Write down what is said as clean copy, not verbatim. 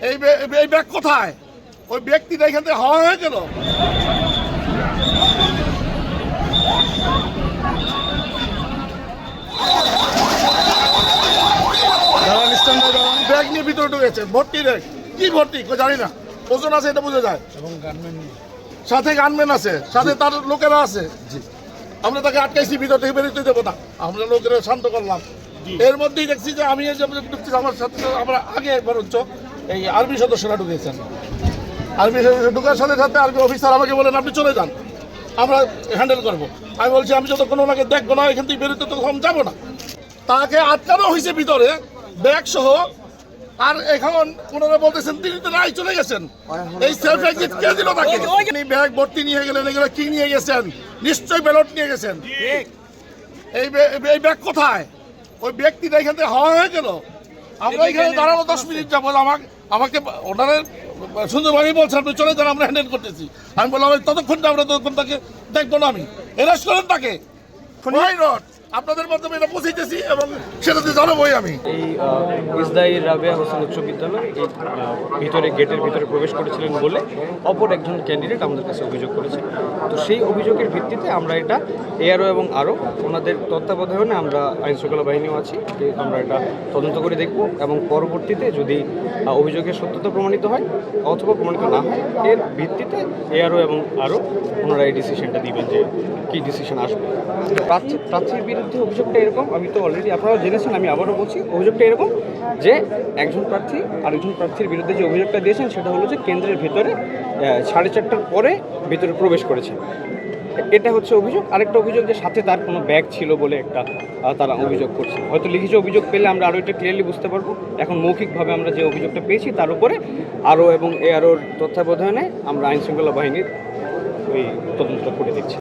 এই ব্যাগ কোথায়? ওই ব্যক্তিটা এখান থেকে হওয়া হয়ে গেল। ব্যাগ নিয়ে ভিতরে ঢুকেছে, ভর্তি ব্যাগ। কি ভর্তি জানি না, ওজন আছে এটা বোঝা যায়, এবং সাথে গানম্যান আছে, সাথে তার লোকেরা আছে। আমরা তাকে আটকাইছি, ভিতর থেকে বেরোতে দেবো না, আমরা লোকেরা শান্ত করলাম। এর মধ্যেই দেখছি যে আমি আমার সাথে আমরা আগে বরঞ্চ এই আর্মি সদস্যরা ঢুকেছেন। আর্মি সদস্য ঢুকার সাথে সাথে আর্মি অফিসার আমাকে বলেন আপনি চলে যান, আমরা হ্যান্ডেল করবো। আমি বলছি আমি যতক্ষণ ওনাকে দেখবো না, এখান থেকে বেরোতে তখন যাবো না। তাকে আটকানো হয়েছে ভিতরে ব্যাগ সহ। আর এখন ওনারা বলতেছেন তিনি তো নাই চলে গেছেন। এই সেলফ এক্সিট কে দিল তাকে? ব্যাগ ভর্তি নিয়ে গেলেন, এগুলো কি নিয়ে গেছেন? নিশ্চয়ই ব্যালট নিয়ে গেছেন। এই ব্যাগ কোথায়? ওই ব্যক্তিটা এখান থেকে হওয়া হয়ে গেল। আমরা এখানে দাঁড়াবো 10 মিনিট যাবো। আমাকে ওনারা সুন্দরভাবেই বলছেন আপনি চলে যান, আমরা হ্যান্ডেল করতেছি। আমি বললাম ততক্ষণ আমরা ততক্ষণ তাকে দেখবো না, আমি এরেস্ট করেন তাকে। আপনাদের মাধ্যমে এটা পৌঁছাইতেছি এবং সেটাতে জানাবোই আমি। এই ইসদাই রাবেয়া হোসেন উচ্চ বিদ্যালয় এই গেটের ভিতরে প্রবেশ করেছিলেন বলে অপর একজন ক্যান্ডিডেট আমাদের কাছে অভিযোগ করেছে। তো সেই অভিযোগের ভিত্তিতে আমরা এটা এআরও এবং আরও ওনাদের তত্ত্বাবধানে আমরা আইনশৃঙ্খলা বাহিনীও আছি, আমরা এটা তদন্ত করে দেখব এবং পরবর্তীতে যদি অভিযোগের সত্যতা প্রমাণিত হয় অথবা প্রমাণিত না হয় এর ভিত্তিতে এআরও এবং আরও ওনারা এই ডিসিশনটা দিবেন যে কী ডিসিশন আসবে। প্রার্থীর বিরুদ্ধে অভিযোগটা এরকম, আমি তো অলরেডি আপনারা জেনেছেন, আমি আবারও বলছি, অভিযোগটা এরকম যে একজন প্রার্থী আরেকজন প্রার্থীর বিরুদ্ধে যে অভিযোগটা দিয়েছেন সেটা হলো যে কেন্দ্রের ভেতরে 4:30টার পরে ভেতরে প্রবেশ করেছে, এটা হচ্ছে অভিযোগ। আরেকটা অভিযোগ যে সাথে তার কোনো ব্যাগ ছিল বলে একটা তারা অভিযোগ করছে। হয়তো লিখিত অভিযোগ পেলে আমরা আরও এটা ক্লিয়ারলি বুঝতে পারবো। এখন মৌখিকভাবে আমরা যে অভিযোগটা পেয়েছি তার উপরে আরও এবং এআরওর তত্ত্বাবধানে আমরা আইনশৃঙ্খলা বাহিনীর ওই তদন্ত করে দিচ্ছি।